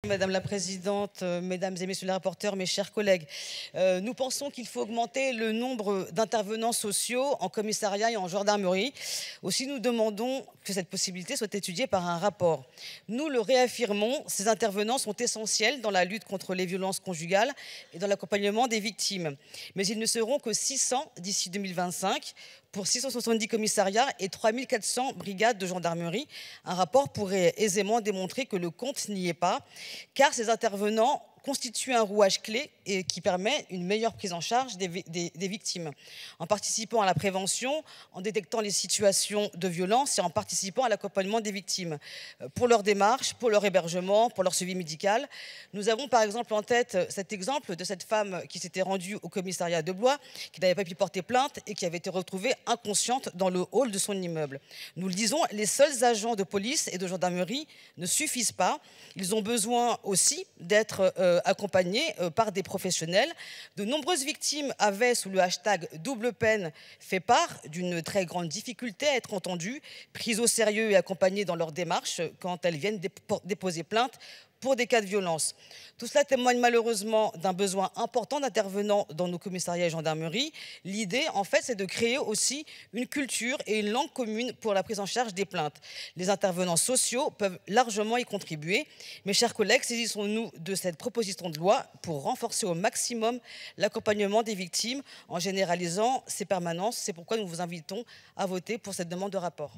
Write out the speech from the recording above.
Madame la Présidente, Mesdames et Messieurs les rapporteurs, mes chers collègues, nous pensons qu'il faut augmenter le nombre d'intervenants sociaux en commissariat et en gendarmerie. Aussi, nous demandons que cette possibilité soit étudiée par un rapport. Nous le réaffirmons, ces intervenants sont essentiels dans la lutte contre les violences conjugales et dans l'accompagnement des victimes. Mais ils ne seront que 600 d'ici 2025 pour 670 commissariats et 3400 brigades de gendarmerie. Un rapport pourrait aisément démontrer que le compte n'y est pas, car ces intervenants constituent un rouage clé et qui permet une meilleure prise en charge des victimes, en participant à la prévention, en détectant les situations de violence et en participant à l'accompagnement des victimes, pour leur démarche, pour leur hébergement, pour leur suivi médical. Nous avons par exemple en tête cet exemple de cette femme qui s'était rendue au commissariat de Blois, qui n'avait pas pu porter plainte et qui avait été retrouvée inconsciente dans le hall de son immeuble. Nous le disons, les seuls agents de police et de gendarmerie ne suffisent pas. Ils ont besoin aussi d'être accompagnés par des professionnels. De nombreuses victimes avaient, sous le hashtag double peine, fait part d'une très grande difficulté à être entendues, prises au sérieux et accompagnées dans leur démarche quand elles viennent déposer plainte pour des cas de violence. Tout cela témoigne malheureusement d'un besoin important d'intervenants dans nos commissariats et gendarmeries. L'idée, en fait, c'est de créer aussi une culture et une langue commune pour la prise en charge des plaintes. Les intervenants sociaux peuvent largement y contribuer. Mes chers collègues, saisissons-nous de cette proposition de loi pour renforcer au maximum l'accompagnement des victimes en généralisant ces permanences. C'est pourquoi nous vous invitons à voter pour cette demande de rapport.